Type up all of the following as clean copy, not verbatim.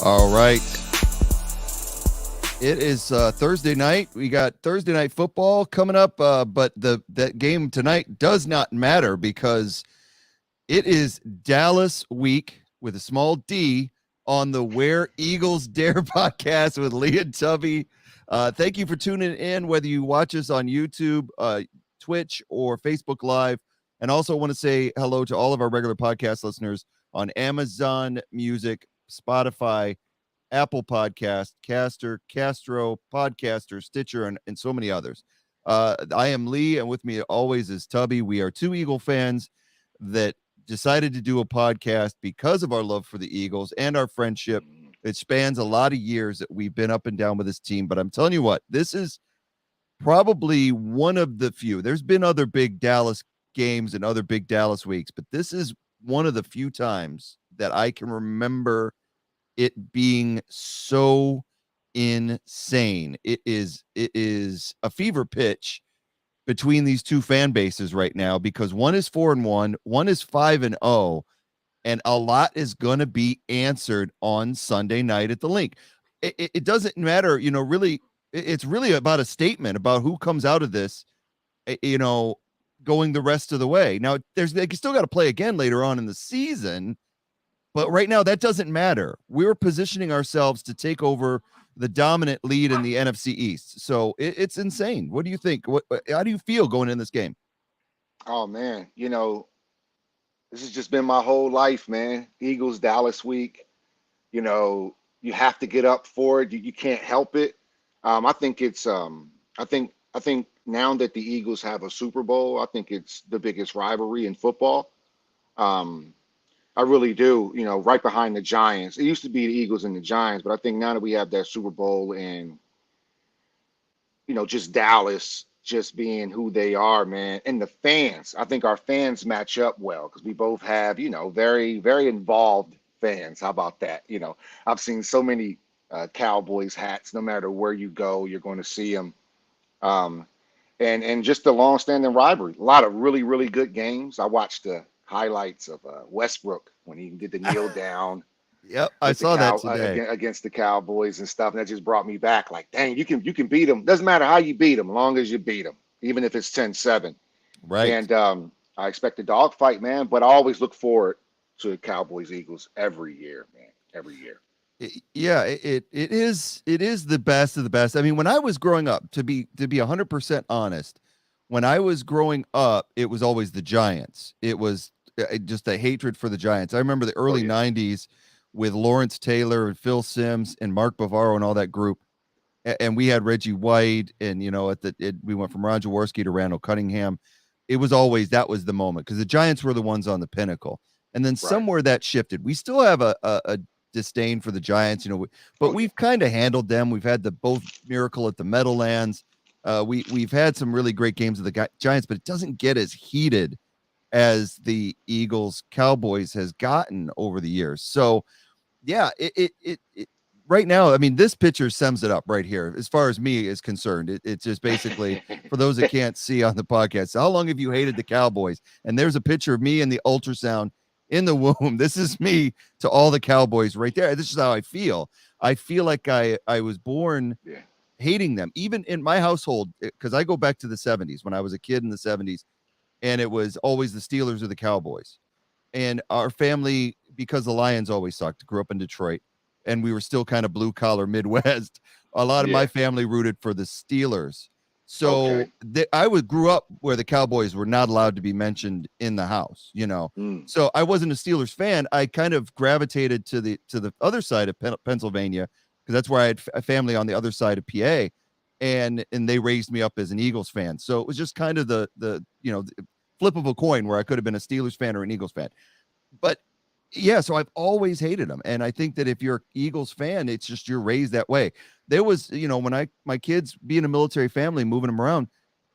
All right. It is Thursday night. We got Thursday night football coming up, but that game tonight does not matter because it is Dallas week with a small D on the Where Eagles Dare podcast with Lee and Tubby. Thank you for tuning in, whether you watch us on YouTube, Twitch, or Facebook Live. And also want to say hello to all of our regular podcast listeners on Amazon Music, Spotify, Apple Podcast, Castro, Podcaster, Stitcher, and so many others. I am Lee, and with me always is Tubby. We are two Eagle fans that decided to do a podcast because of our love for the Eagles and our friendship. It spans a lot of years that we've been up and down with this team, but I'm telling you what, this is probably one of the few. There's been other big Dallas games and other big Dallas weeks, but this is one of the few times that I can remember it being so insane. It is a fever pitch between these two fan bases right now because one is 4-1, one is 5-0, and a lot is going to be answered on Sunday night at the Link. It doesn't matter, really. It's really about a statement about who comes out of this, going the rest of the way. Now, they still got to play again later on in the season. But right now, that doesn't matter. We're positioning ourselves to take over the dominant lead in the NFC East. So it's insane. What do you think? How do you feel going in this game? Oh man, this has just been my whole life, man. Eagles Dallas week. You have to get up for it. You can't help it. I think it's I think now that the Eagles have a Super Bowl, I think it's the biggest rivalry in football. I really do, right behind the Giants. It used to be the Eagles and the Giants, but I think now that we have that Super Bowl and, just Dallas just being who they are, man, and the fans, I think our fans match up well because we both have, very, very involved fans. How about that? I've seen so many Cowboys hats. No matter where you go, you're going to see them. And just the long-standing rivalry. A lot of really, really good games. I watched the highlights of Westbrook when he did the kneel down Yep, I with the saw that today. against the Cowboys and stuff, and that just brought me back. Like, dang, you can beat them. Doesn't matter how you beat them, as long as you beat them, even if it's 10-7. Right. And I expect a dogfight, man. But I always look forward to the Cowboys Eagles every year, man. Every year. Yeah, it is the best of the best. I mean, when I was growing up, to be 100% honest, when I was growing up, it was always the Giants. It was just a hatred for the Giants. I remember the Oh early yeah. 90s with Lawrence Taylor and Phil Simms and Mark Bavaro and all that group. And we had Reggie White and, we went from Ron Jaworski to Randall Cunningham. It was always, that was the moment because the Giants were the ones on the pinnacle. And then Right. somewhere that shifted. We still have a disdain for the Giants, but Oh yeah. we've kind of handled them. We've had the both miracle at the Meadowlands. We've had some really great games of the Giants, but it doesn't get as heated as the Eagles Cowboys has gotten over the years. So yeah, it right now, I mean, this picture sums it up right here. As far as me is concerned, it's just basically for those that can't see on the podcast. How long have you hated the Cowboys? And there's a picture of me in the ultrasound in the womb. This is me to all the Cowboys right there. This is how I feel. I feel like I was born Yeah. hating them, even in my household, because I go back to the 70s when I was a kid in the 70s, and it was always the Steelers or the Cowboys. And our family, because the Lions always sucked, grew up in Detroit, and we were still kind of blue collar Midwest. A lot of my Yeah. family rooted for the Steelers. So Okay. grew up where the Cowboys were not allowed to be mentioned in the house. Mm. So I wasn't a Steelers fan. I kind of gravitated to the other side of Pennsylvania because that's where I had a family on the other side of PA, and they raised me up as an Eagles fan. So it was just kind of the flip of a coin where I could have been a Steelers fan or an Eagles fan. But yeah, so I've always hated them. And I think that if you're an Eagles fan, it's just you're raised that way. There was, when my kids being a military family, moving them around,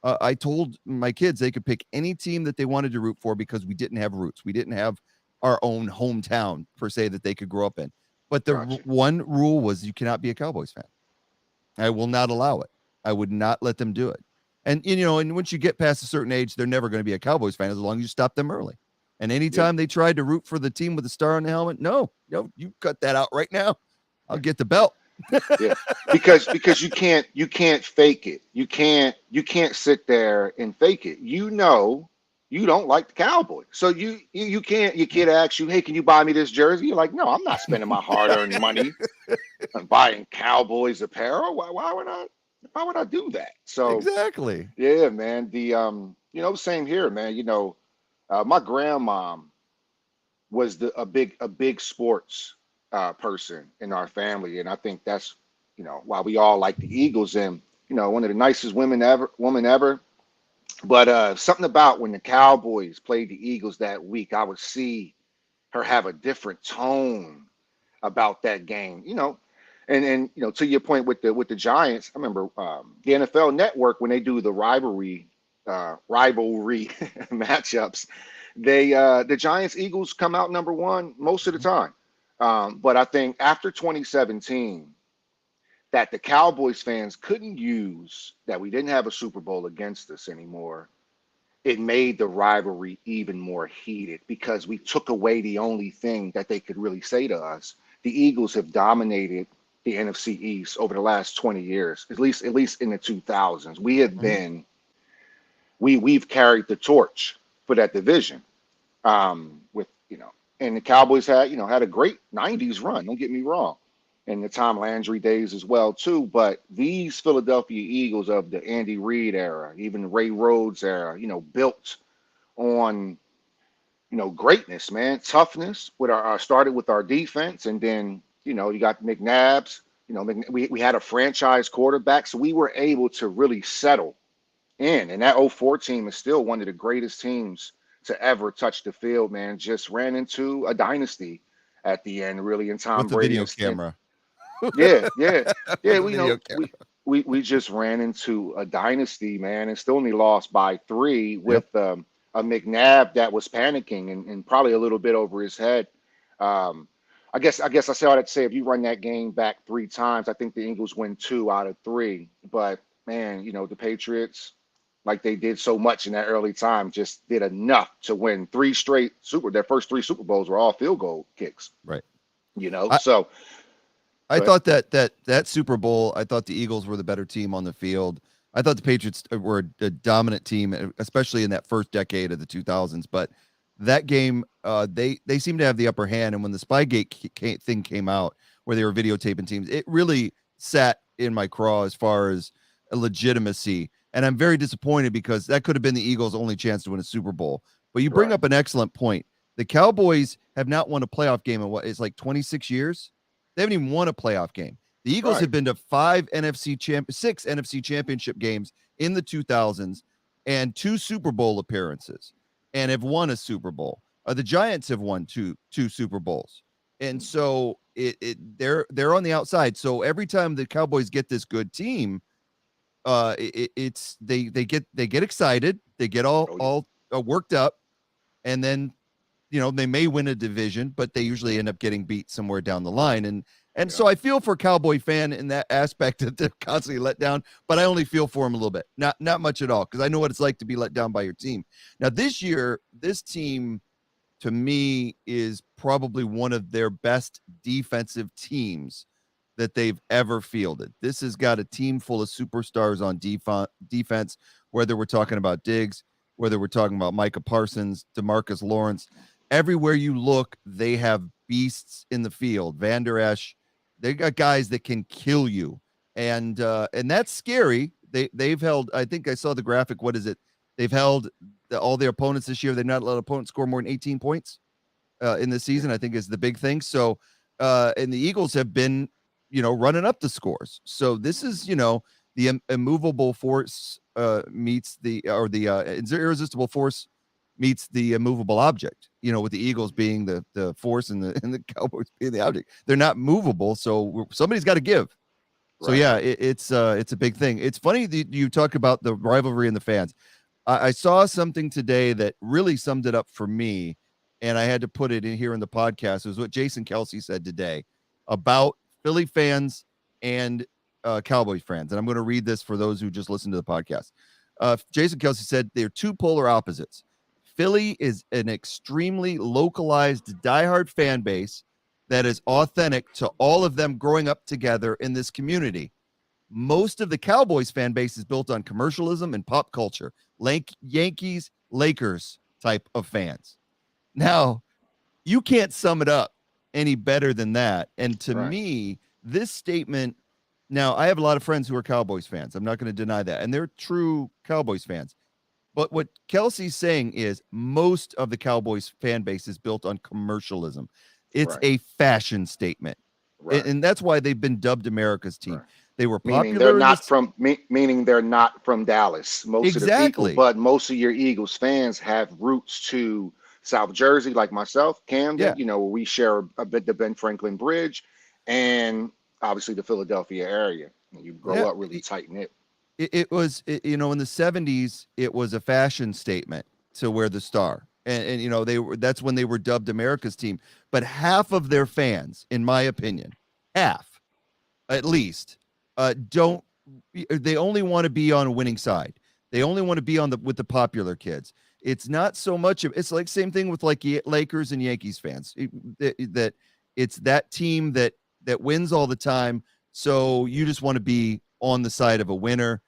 I told my kids they could pick any team that they wanted to root for because we didn't have roots. We didn't have our own hometown per se that they could grow up in. But the Gotcha. one rule was you cannot be a Cowboys fan. I will not allow it. I would not let them do it. And once you get past a certain age, they're never going to be a Cowboys fan as long as you stop them early. And Yeah. anytime they tried to root for the team with the star on the helmet, no, you cut that out right now. I'll get the belt. Yeah, because you can't fake it. You can't sit there and fake it. You know you don't like the Cowboys, so you can't. Your kid asks you, "Hey, can you buy me this jersey?" You're like, "No, I'm not spending my hard-earned money on buying Cowboys apparel. Why would I do that?" So Exactly. yeah, man. Same here, man. My grandmom was a big sports person in our family, and I think that's why we all like the Eagles, and one of the nicest woman ever. But something about when the Cowboys played the Eagles that week, I would see her have a different tone about that game. And to your point with the Giants, I remember the NFL Network when they do the rivalry matchups, the Giants Eagles come out number one most of the time. But I think after 2017, that the Cowboys fans couldn't use that we didn't have a Super Bowl against us anymore. It made the rivalry even more heated because we took away the only thing that they could really say to us. The Eagles have dominated the NFC East over the last 20 years, at least in the 2000s. We have Mhm. been we've carried the torch for that division. With and the Cowboys had a great '90s run. Don't get me wrong, and the Tom Landry days as well too. But these Philadelphia Eagles of the Andy Reid era, even the Ray Rhodes era, built on greatness, man, toughness. With our started with our defense, and then you got McNabb's. We had a franchise quarterback, so we were able to really settle in. And that '04 team is still one of the greatest teams to ever touch the field, man. Just ran into a dynasty at the end, really, in With Tom the Brady video and camera. yeah, yeah, yeah. With the We video know camera. we just ran into a dynasty, man, and still only lost by three Yep. with a McNabb that was panicking and probably a little bit over his head. Um, I guess I say all that to say if you run that game back three times, I think the Eagles win two out of three. But man, the Patriots, like they did so much in that early time, just did enough to win three straight their first three Super Bowls were all field goal kicks. Right. I, So I go ahead. thought that Super Bowl, I thought the Eagles were the better team on the field. I thought the Patriots were a dominant team, especially in that first decade of the 2000s. But that game, they seemed to have the upper hand. And when the Spygate thing came out, where they were videotaping teams, it really sat in my craw as far as a legitimacy. And I'm very disappointed because that could have been the Eagles' only chance to win a Super Bowl. But you bring Right, up an excellent point. The Cowboys have not won a playoff game in what is like 26 years. They haven't even won a playoff game. The Eagles right. have been to six NFC championship games in the 2000s and two Super Bowl appearances and have won a Super Bowl. The Giants have won two Super Bowls. And so they're on the outside. So every time the Cowboys get this good team, it's they get excited, they get all Oh yeah, all worked up, and then they may win a division, but they usually end up getting beat somewhere down the line. And yeah. so I feel for Cowboy fan in that aspect that they're constantly let down, but I only feel for them a little bit, not much at all, because I know what it's like to be let down by your team. Now this year, this team to me is probably one of their best defensive teams that they've ever fielded. This has got a team full of superstars on defense, whether we're talking about Diggs, whether we're talking about Micah Parsons, DeMarcus Lawrence. Everywhere you look, they have beasts in the field. Van Der Esch, they got guys that can kill you, and that's scary. They've held. I think I saw the graphic. What is it? They've held all their opponents this year. They've not let opponents score more than 18 points in the Yeah. season. I think is the big thing. So, and the Eagles have been, running up the scores. So this is, the immovable force meets the irresistible force meets the immovable object. With the Eagles being the force and the Cowboys being the object. They're not movable, so somebody's got to give. So Right. yeah, it's a big thing. It's funny that you talk about the rivalry and the fans. I saw something today that really summed it up for me, and I had to put it in here in the podcast. It was what Jason Kelsey said today about Philly fans and Cowboys fans. And I'm going to read this for those who just listen to the podcast. Jason Kelsey said they're two polar opposites. Philly is an extremely localized, diehard fan base that is authentic to all of them growing up together in this community. Most of the Cowboys fan base is built on commercialism and pop culture, Yankees, Lakers type of fans. Now, you can't sum it up any better than that. And to Right. me, this statement, now I have a lot of friends who are Cowboys fans. I'm not going to deny that. And they're true Cowboys fans. But what Kelsey's saying is most of the Cowboys fan base is built on commercialism. It's Right. a fashion statement. Right. And that's why they've been dubbed America's team. Right. They were Meaning they're popular in not this. from meaning they're not from Dallas. Most of the people, Exactly. but most of your Eagles fans have roots to South Jersey, like myself, Camden. Yeah. You know, where we share a bit the Ben Franklin Bridge, and obviously the Philadelphia area. And you grow Yeah. up really tight knit. It was, in the 70s, it was a fashion statement to wear the star. And that's when they were dubbed America's team. But half of their fans, in my opinion, half at least, they only want to be on a winning side. They only want to be with the popular kids. It's not so much it's like same thing with like Lakers and Yankees fans. That it's that team that wins all the time. So you just want to be on the side of a winner.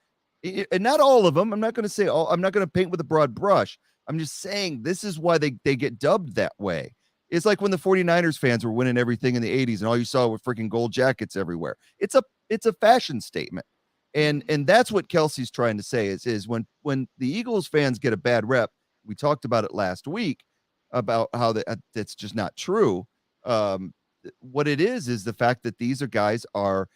And not all of them. I'm not going to say all. I'm not going to paint with a broad brush. I'm just saying this is why they get dubbed that way. It's like when the 49ers fans were winning everything in the 80s and all you saw were freaking gold jackets everywhere. It's a fashion statement. And that's what Kelsey's trying to say is when the Eagles fans get a bad rep, we talked about it last week about how that's just not true. What it is the fact that these guys are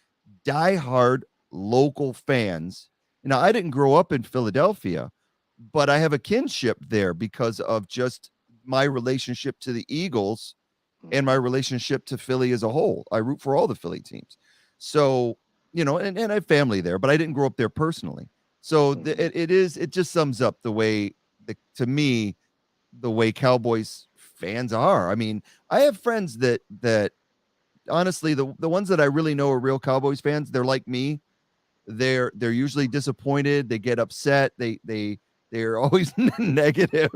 diehard local fans. Now, I didn't grow up in Philadelphia, but I have a kinship there because of just my relationship to the Eagles and my relationship to Philly as a whole. I root for all the Philly teams. So, and I have family there, but I didn't grow up there personally. So it just sums up the way, to me, the way Cowboys fans are. I mean, I have friends that honestly, the ones that I really know are real Cowboys fans. They're like me. They're usually disappointed. They get upset. They're always negative.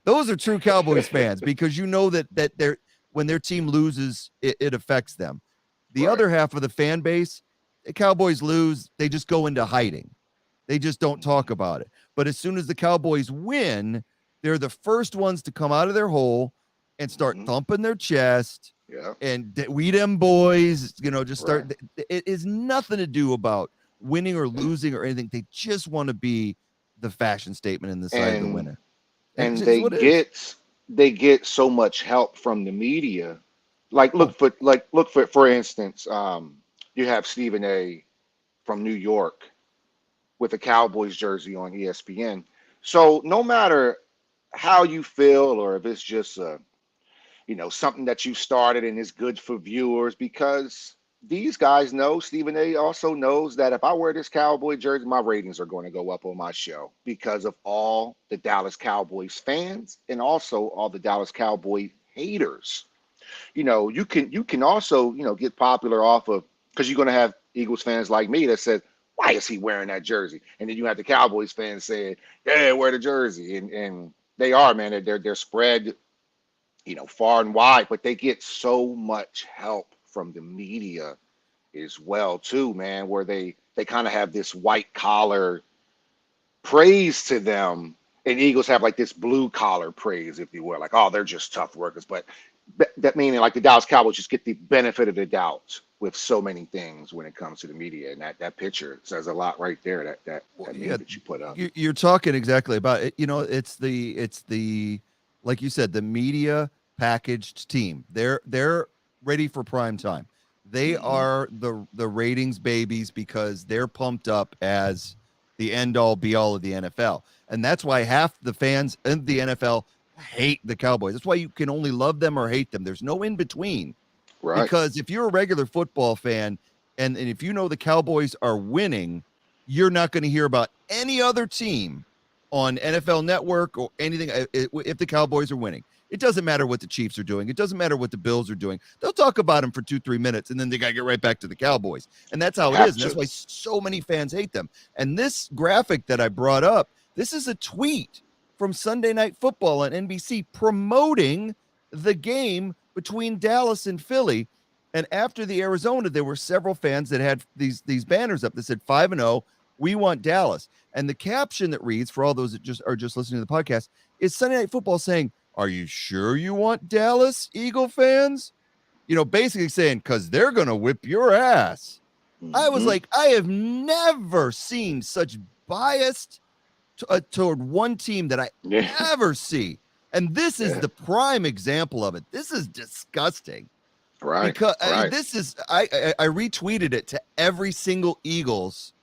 Those are true Cowboys fans because that they're when their team loses, it affects them. The other half of the fan base, the Cowboys lose, they just go into hiding. They just don't talk about it. But as soon as the Cowboys win, they're the first ones to come out of their hole and start thumping their chest. Yeah. And we them boys, just start. Right. It is nothing to do about winning or losing or anything. They just want to be the fashion statement in the side of the winner. And they get so much help from the media. Like look for instance, you have Stephen A from New York with a Cowboys jersey on ESPN. So no matter how you feel or if it's just something that you started and is good for viewers, because these guys know, Stephen A also knows that if I wear this Cowboy jersey, my ratings are going to go up on my show because of all the Dallas Cowboys fans and also all the Dallas Cowboy haters. You can also, get popular off of, because you're going to have Eagles fans like me that says, why is he wearing that jersey? And then you have the Cowboys fans saying, yeah, wear the jersey. And they are, man, they're spread, far and wide, but they get so much help from the media as well too, man, where they kind of have this white collar praise to them, and Eagles have like this blue collar praise, if you will, like, oh, they're just tough workers. But that meaning like the Dallas Cowboys just get the benefit of the doubt with so many things when it comes to the media, and that picture says a lot right there. That you put up. You're talking exactly about it. It's the like you said, the media packaged team. They're ready for prime time. They are the ratings babies because they're pumped up as the end all be all of the NFL. And that's why half the fans in the NFL hate the Cowboys. That's why you can only love them or hate them. There's no in between. Right. Because if you're a regular football fan and if you know the Cowboys are winning, you're not going to hear about any other team on NFL Network or anything if the Cowboys are winning. It doesn't matter what the Chiefs are doing. It doesn't matter what the Bills are doing. They'll talk about them for 2-3 minutes, and then they got to get right back to the Cowboys. And that's how it is. And that's why so many fans hate them. And this graphic that I brought up, this is a tweet from Sunday Night Football on NBC promoting the game between Dallas and Philly. And after the Arizona, there were several fans that had these banners up that said 5-0, we want Dallas. And the caption that reads, for all those that just are just listening to the podcast, is Sunday Night Football saying, "Are you sure you want Dallas, Eagle fans?" Basically saying, because they're going to whip your ass. I was like, I have never seen such biased toward one team that I ever see. And this is the prime example of it. This is disgusting. Right. Because this is, I retweeted it to every single Eagles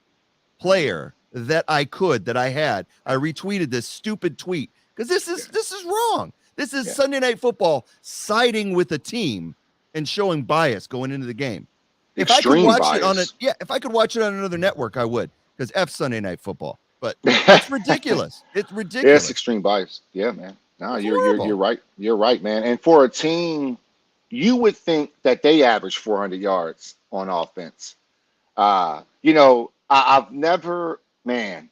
player that I had. I retweeted this stupid tweet because this is wrong. This is Sunday Night Football siding with a team and showing bias going into the game. If I could watch it on another network, I would, because F Sunday Night Football. But it's ridiculous. It's ridiculous. Yeah, it's extreme bias. Yeah, man. No, you're right. You're right, man. And for a team, you would think that they average 400 yards on offense. I've never, man.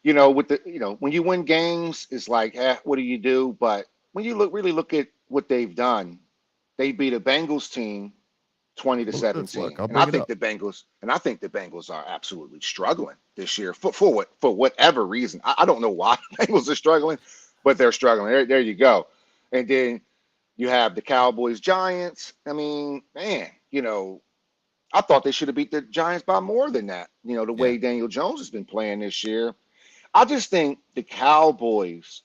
With when you win games, it's like, what do you do? But when you really look at what they've done, they beat a Bengals team 20-17. And I think the Bengals are absolutely struggling this year for whatever reason. I don't know why the Bengals are struggling, but they're struggling. There you go. And then you have the Cowboys, Giants. I mean, man, I thought they should have beat the Giants by more than that. The way Daniel Jones has been playing this year. I just think the Cowboys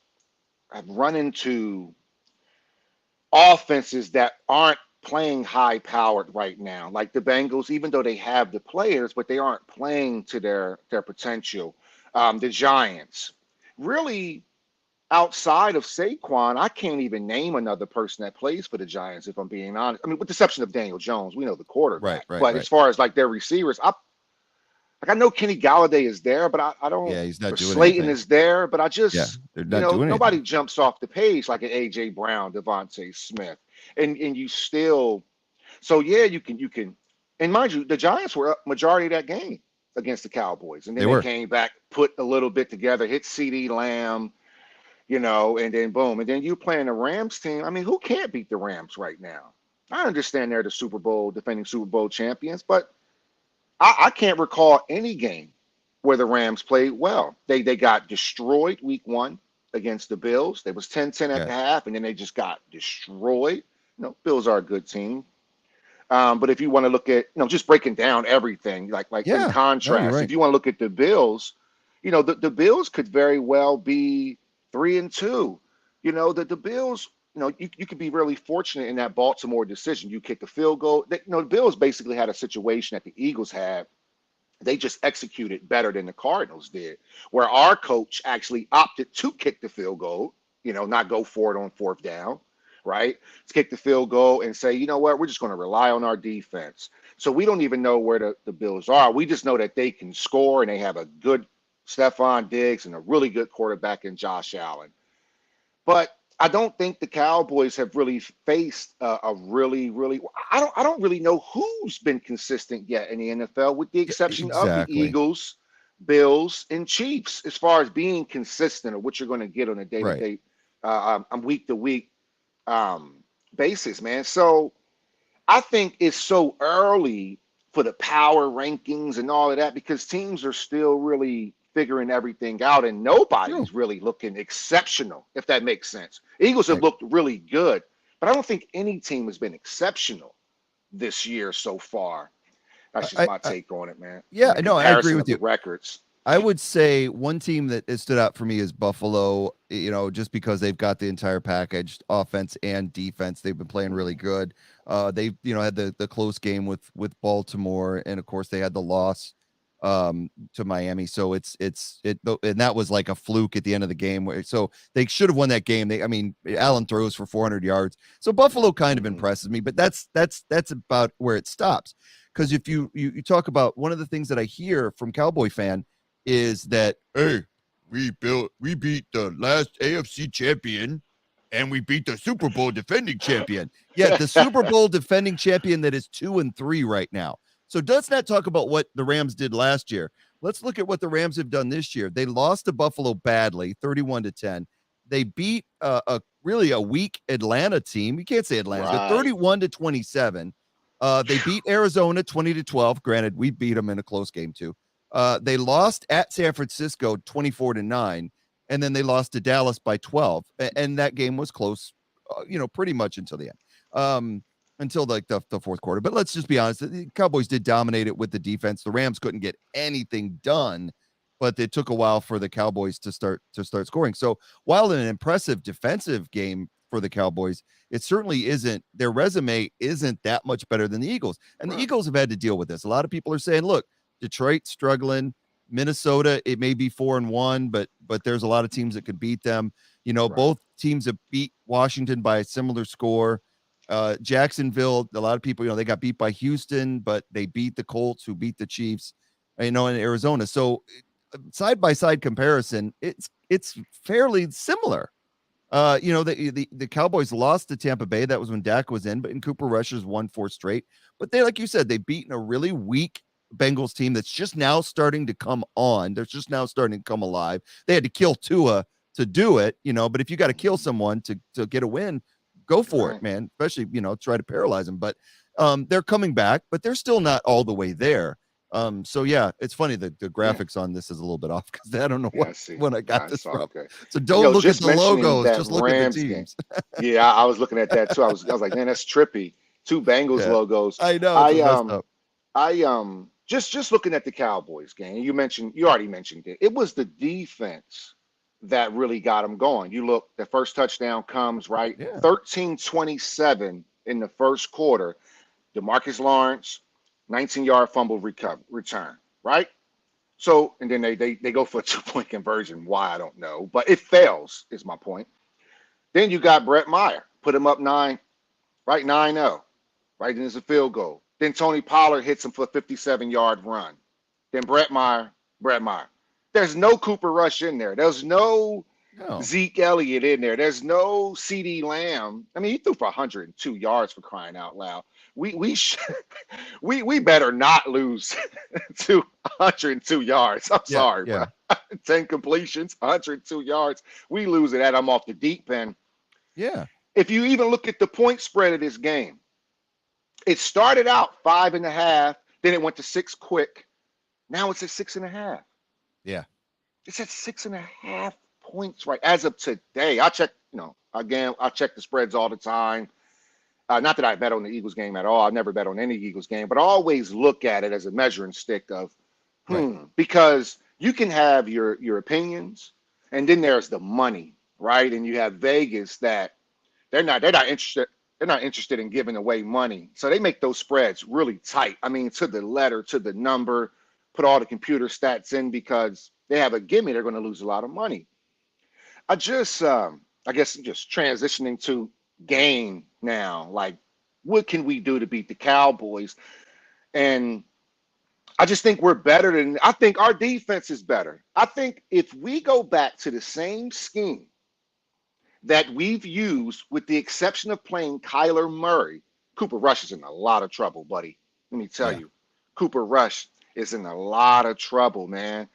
have run into offenses that aren't playing high powered right now. Like the Bengals, even though they have the players, but they aren't playing to their potential. The Giants, really, outside of Saquon, I can't even name another person that plays for the Giants, if I'm being honest. I mean, with the exception of Daniel Jones, we know the quarterback. But as far as like their receivers, I know Kenny Galladay is there, but I don't. Yeah, he's not doing Slayton anything. is there, but I just, they're not doing nobody anything. jumps off the page like an AJ Brown, Devontae Smith, and you still. So yeah, you can, and mind you, the Giants were up majority of that game against the Cowboys, and then they came back, put a little bit together, hit CeeDee Lamb, and then boom, and then you playing the Rams team. I mean, who can't beat the Rams right now? I understand they're the defending Super Bowl champions, but I can't recall any game where the Rams played well. They got destroyed week 1 against the Bills. They was 10-10 at the half, and then they just got destroyed. Bills are a good team. But if you want to look at, just breaking down everything, like in contrast, if you want to look at the Bills, the Bills could very well be 3-2. The Bills, you could be really fortunate in that Baltimore decision. You kick the field goal. The Bills basically had a situation that the Eagles had. They just executed better than the Cardinals did, where our coach actually opted to kick the field goal, not go for it on 4th down, right? Let's kick the field goal and say, you know what, we're just going to rely on our defense. So we don't even know where the Bills are. We just know that they can score and they have a good Stephon Diggs and a really good quarterback in Josh Allen. But I don't think the Cowboys have really faced a really. I don't really know who's been consistent yet in the NFL, with the exception of the Eagles, Bills, and Chiefs, as far as being consistent or what you're going to get on a day-to-day, week-to-week basis, man. So I think it's so early for the power rankings and all of that, because teams are still really figuring everything out, and nobody's really looking exceptional, if that makes sense. Eagles have looked really good, but I don't think any team has been exceptional this year so far. That's just my take on it, man. Yeah, no, I agree with you. Records. I would say one team that has stood out for me is Buffalo, just because they've got the entire package, offense and defense. They've been playing really good. They, had the close game with Baltimore, and of course they had the loss to Miami. So and that was like a fluke at the end of the game. So they should have won that game. Allen throws for 400 yards. So Buffalo kind of impresses me, but that's about where it stops. Because if you talk about, one of the things that I hear from Cowboy fan is that, hey, we beat the last AFC champion and we beat the Super Bowl defending champion. Yeah, the Super Bowl defending champion that is 2-3 right now. So let's not talk about what the Rams did last year. Let's look at what the Rams have done this year. They lost to Buffalo badly, 31-10. They beat a really a weak Atlanta team. You can't say Atlanta's good. Right. 31-27. They beat Arizona 20-12. Granted, we beat them in a close game too. They lost at San Francisco 24-9, and then they lost to Dallas by 12. And that game was close, pretty much until the end. Until like the fourth quarter. But let's just be honest, the Cowboys did dominate it with the defense. The Rams couldn't get anything done, but it took a while for the Cowboys to start scoring. So while an impressive defensive game for the Cowboys, it certainly isn't. Their resume isn't that much better than the Eagles. And the Eagles have had to deal with this. A lot of people are saying, look, Detroit struggling, Minnesota, it may be 4-1, but there's a lot of teams that could beat them. Both teams have beat Washington by a similar score. Jacksonville, a lot of people, they got beat by Houston, but they beat the Colts, who beat the Chiefs, in Arizona. So side by side comparison, it's fairly similar. The Cowboys lost to Tampa Bay. That was when Dak was in, but in Cooper Rush's won 4 straight. But they, like you said, they've beaten a really weak Bengals team that's just now starting to come on. They're just now starting to come alive. They had to kill Tua to do it, but if you got to kill someone to get a win, go for it, man. Especially, try to paralyze them. But they're coming back, but they're still not all the way there. So yeah, it's funny that the graphics on this is a little bit off because I don't know when I got this from. Okay. So don't look at the logos, just look Rams at the teams. Yeah, I was looking at that too. I was like, man, that's trippy. 2 Bengals logos. I know. Just looking at the Cowboys game. You already mentioned it. It was the defense that really got them going. You look, the first touchdown comes 13-27 in the first quarter. DeMarcus Lawrence, 19-yard fumble return, right? So, and then they go for a 2-point conversion. Why, I don't know, but it fails, is my point. Then you got Brett Meyer, put him up 9-0, right? 9-0, right? Then there's a field goal. Then Tony Pollard hits him for a 57-yard run. Then Brett Meyer. There's no Cooper Rush in there. There's no Zeke Elliott in there. There's no CeeDee Lamb. I mean, he threw for 102 yards, for crying out loud. We better not lose to 102 yards. I'm sorry, bro. 10 completions, 102 yards. We lose it at I'm off the deep end. Yeah. If you even look at the point spread of this game, it started out 5.5, then it went to 6 quick. Now it's at 6.5. Yeah. It's at 6.5 points right as of today. I check, I check the spreads all the time. Not that I bet on the Eagles game at all. I've never bet on any Eagles game, but I always look at it as a measuring stick of, because you can have your opinions, and then there's the money, right? And you have Vegas that they're not interested. They're not interested in giving away money, so they make those spreads really tight. I mean, to the letter, to the number. Put all the computer stats in because they have a gimme. They're going to lose a lot of money. I guess I'm just transitioning to game now. Like, what can we do to beat the Cowboys? And I just think we're better than. I think our defense is better. I think if we go back to the same scheme that we've used, with the exception of playing Kyler Murray, Cooper Rush is in a lot of trouble, buddy. Let me tell you, Cooper Rush is in a lot of trouble, man.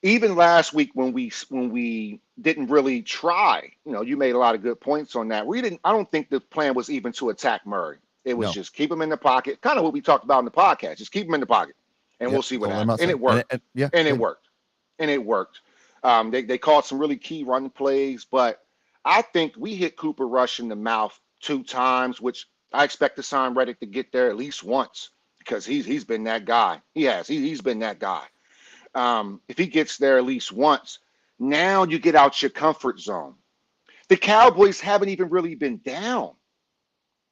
Even last week when we didn't really try, you made a lot of good points on that. I don't think the plan was even to attack Murray. It was just keep him in the pocket, kind of what we talked about in the podcast. Just keep him in the pocket, and we'll see what happens. And it worked. And it worked. They called some really key run plays, but I think we hit Cooper Rush in the mouth 2 times, which I expect Hassan Reddick to get there at least once. Because he's been that guy. He's been that guy. If he gets there at least once, now you get out your comfort zone. The Cowboys haven't even really been down.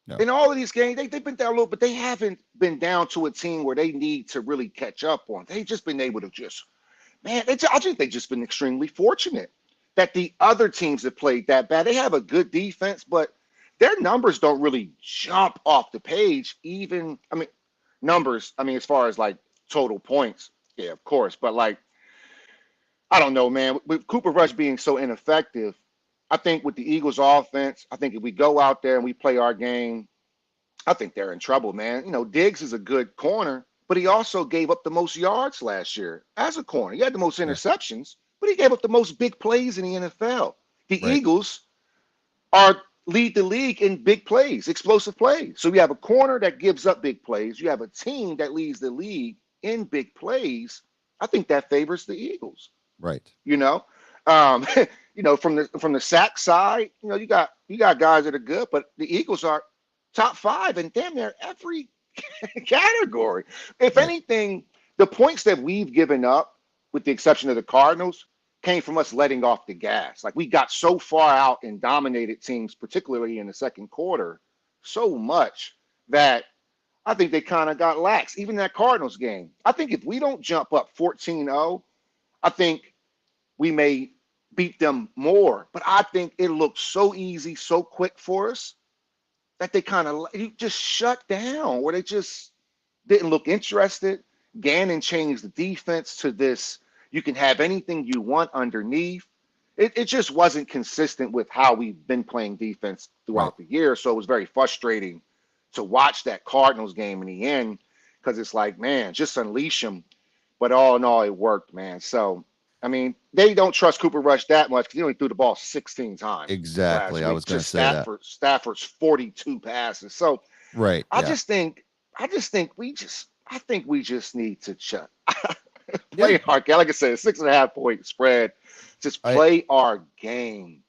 No. In all of these games, they've been down a little, but they haven't been down to a team where they need to really catch up on. They've just been able to I think they've just been extremely fortunate that the other teams have played that bad. They have a good defense, but their numbers don't really jump off the page. Numbers, as far as like total points, yeah, of course. But like, I don't know, man. With Cooper Rush being so ineffective, I think with the Eagles offense, I think if we go out there and we play our game, I think they're in trouble, man. Diggs is a good corner, but he also gave up the most yards last year as a corner. He had the most interceptions, but he gave up the most big plays in the NFL. The Right. Eagles are lead the league in big plays, explosive plays. So you have a corner that gives up big plays. You have a team that leads the league in big plays. I think that favors the Eagles. Right. You know, um, from the sack side, you got guys that are good, but the Eagles are top five in damn near every category. If Right. anything, the points that we've given up, with the exception of the Cardinals, came from us letting off the gas. Like we got so far out and dominated teams, particularly in the second quarter, so much that I think they kind of got lax. Even that Cardinals game, I think if we don't jump up 14-0, I think we may beat them more. But I think it looked so easy, so quick for us that they kind of just shut down, where they just didn't look interested. Gannon changed the defense to this: you can have anything you want underneath. It just wasn't consistent with how we've been playing defense Right. throughout the year. So it was very frustrating to watch that Cardinals game in the end, because it's like, man, just unleash them. But all in all, it worked, man. So, I mean, they don't trust Cooper Rush that much because he only threw the ball 16 times last Exactly. I week was going to to say that. Stafford's 42 passes. So Right. I Yeah. just think I think we just need to Yeah. play our game. Like I said, 6.5 point spread. Just I play our game,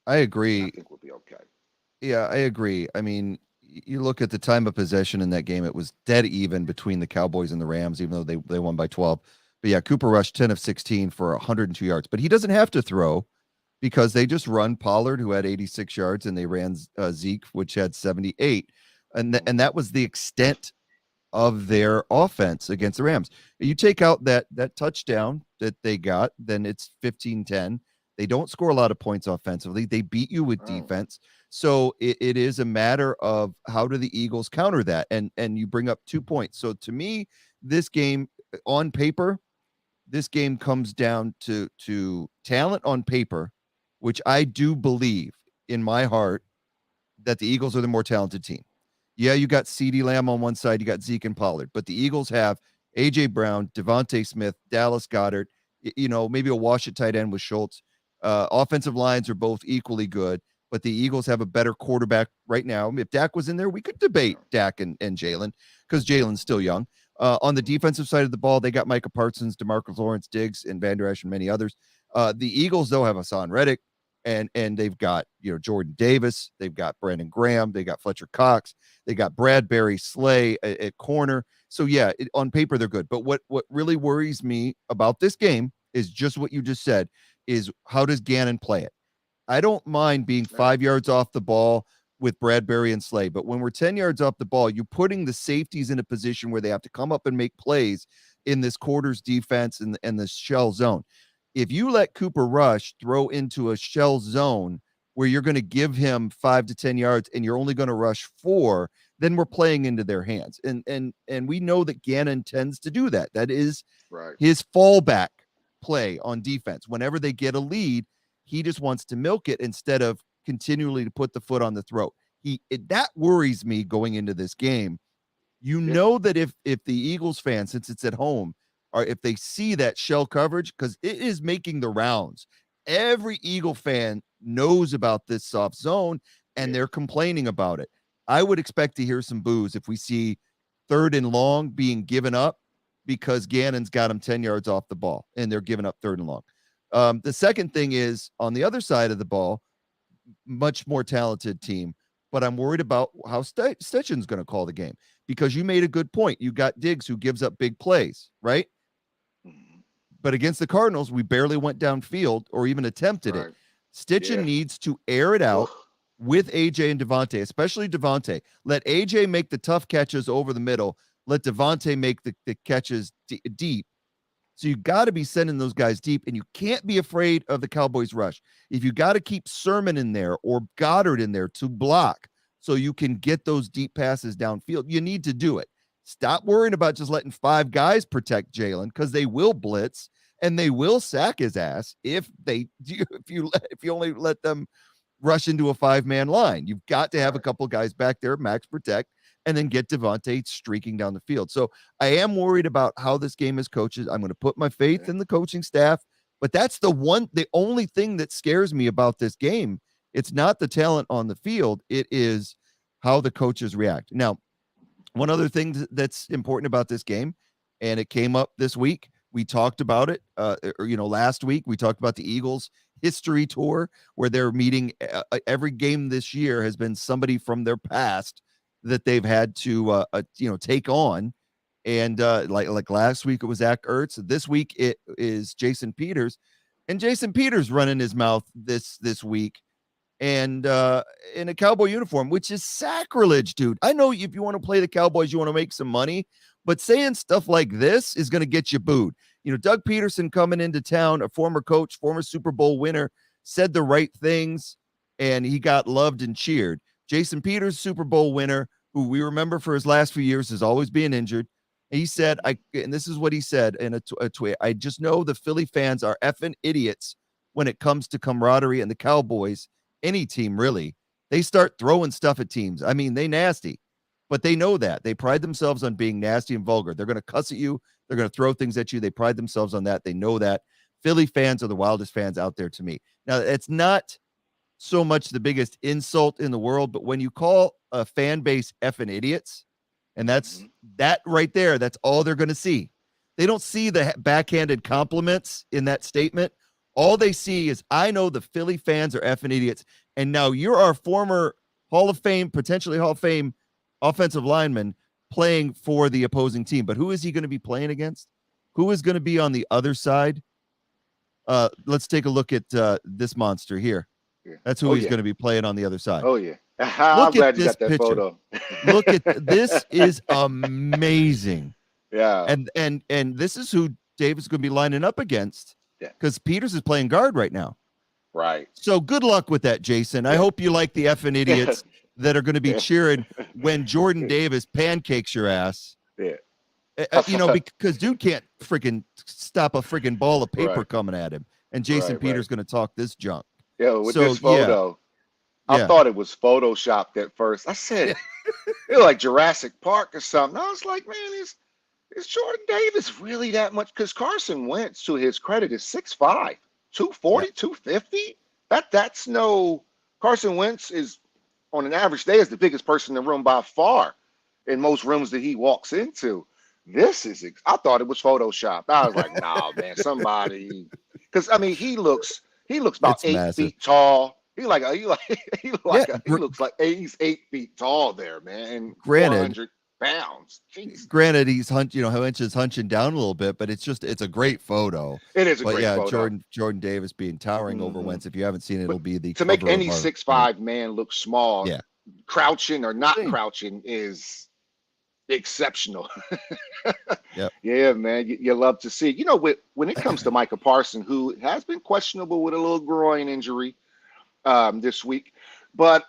I and I agree. think we'll be okay. Yeah, I agree. I mean, you look at the time of possession in that game, it was dead even between the Cowboys and the Rams, even though they won by 12. But yeah, Cooper Rush 10 of 16 for 102 yards. But he doesn't have to throw because they just run Pollard, who had 86 yards, and they ran Zeke, which had 78. And that was the extent of their offense against the Rams. You take out that touchdown that they got, then it's 15-10. They don't score a lot of points offensively. They beat you with Oh, defense. So it is a matter of how do the Eagles counter that? And you bring up 2 points. So to me, this game on paper, this game comes down to talent on paper, which I do believe in my heart that the Eagles are the more talented team. Yeah, you got CeeDee Lamb on one side, you got Zeke and Pollard, but the Eagles have AJ Brown, Devontae Smith, Dallas Goddard, maybe a wash at tight end with Schultz. Offensive lines are both equally good, but the Eagles have a better quarterback right now. If Dak was in there, we could debate yeah. Dak and Jalen because Jalen's still young. On the defensive side of the ball, they got Micah Parsons, DeMarcus Lawrence, Diggs, and Van Der Esch, and many others. The Eagles, though, have Hassan Reddick, and they've got Jordan Davis, they've got Brandon Graham, they got Fletcher Cox, they got Bradbury Slay at corner. So yeah, on paper they're good. But what really worries me about this game is just what you just said: is how does Gannon play it? I don't mind being Yeah. 5 yards off the ball with Bradbury and Slay, but when we're 10 yards off the ball, you're putting the safeties in a position where they have to come up and make plays in this quarters defense and the shell zone. If you let Cooper Rush throw into a shell zone where you're going to give him 5 to 10 yards and you're only going to rush four, then we're playing into their hands. And we know that Gannon tends to do that. That is Right. his fallback play on defense. Whenever they get a lead, he just wants to milk it instead of continually to put the foot on the throat. That worries me going into this game. You Yeah. know that if the Eagles fan, since it's at home, or if they see that shell coverage, because it is making the rounds, every Eagle fan knows about this soft zone and Yeah. they're complaining about it. I would expect to hear some boos if we see third and long being given up because Gannon's got them 10 yards off the ball and they're giving up third and long. The second thing is on the other side of the ball, much more talented team, but I'm worried about how Stetchen's going to call the game because you made a good point. You got Diggs who gives up big plays, right? Mhm. But against the Cardinals, we barely went downfield or even attempted it. Right. Stitchen Yeah. needs to air it Ugh. out with AJ and Devontae, especially Devontae. Let AJ make the tough catches over the middle. Let Devontae make the catches deep. So you got to be sending those guys deep, and you can't be afraid of the Cowboys rush. If you got to keep Sermon in there or Goddard in there to block so you can get those deep passes downfield, you need to do it. Stop worrying about just letting five guys protect Jalen because they will blitz and they will sack his ass if you only let them rush into a five-man line. You've got to have a Right. couple guys back there, max protect, and then get Devontae streaking down the field. So I am worried about how this game is coached. I'm going to put my faith Yeah. in the coaching staff, But that's the only thing that scares me about this game. It's not the talent on the field. It is how the coaches react. Now, one other thing that's important about this game, and it came up this week. We talked about it, last week. We talked about the Eagles history tour, where they're meeting. Every game this year has been somebody from their past that they've had to, take on. And like last week, it was Zach Ertz. This week, it is Jason Peters, and Jason Peters running his mouth this week and in a Cowboy uniform, which is sacrilege, dude. I know if you want to play the Cowboys, you want to make some money, but saying stuff like this is going to get you booed. Doug Peterson coming into town, a former coach, former Super Bowl winner, said the right things, and he got loved and cheered. Jason Peters, Super Bowl winner, who we remember for his last few years is always being injured. He said, and this is what he said in a tweet, I just know the Philly fans are effing idiots when it comes to camaraderie, and the Cowboys, any team really, they start throwing stuff at teams. I mean, they nasty, but they know that. They pride themselves on being nasty and vulgar. They're going to cuss at you. They're going to throw things at you. They pride themselves on that. They know that. Philly fans are the wildest fans out there to me. Now, it's not so much the biggest insult in the world, but when you call a fan base effing idiots, and that's that right there, that's all they're going to see. They don't see the backhanded compliments in that statement. All they see is, I know the Philly fans are effing idiots. And now you're our former Hall of Fame, potentially Hall of Fame offensive lineman playing for the opposing team. But who is he going to be playing against? Who is going to be on the other side? Let's take a look at this monster here. Yeah. That's who he's going to be playing on the other side. Oh, yeah. I'm glad you got that photo. Look at this is amazing. Yeah. And this is who Davis is going to be lining up against, because Peters is playing guard right now. Right. So good luck with that, Jason. I hope you like the effing idiots that are going to be cheering when Jordan Davis pancakes your ass. Yeah. Because dude can't freaking stop a freaking ball of paper coming at him. And Jason Peters going to talk this junk. Yeah, with this photo, I thought it was photoshopped at first. I said, it was like Jurassic Park or something. I was like, man, is Jordan Davis really that much? Because Carson Wentz, to his credit, is 6'5", 240, 250. That's no – Carson Wentz is, on an average day, is the biggest person in the room by far in most rooms that he walks into. This is – I thought it was photoshopped. I was like, nah, man, somebody – because, I mean, he looks about 8 feet tall. He's 8 feet tall there, man. And granted, 400 pounds. Jeez. Granted, he's hunching down a little bit, but it's a great photo. It is a great photo. Jordan Davis being towering over Wentz. If you haven't seen it, it'll be the to make any 6'5" man look small. Yeah, crouching or not crouching is exceptional. Yep. Yeah, man, you love to see. When it comes to Micah Parsons, who has been questionable with a little groin injury this week, but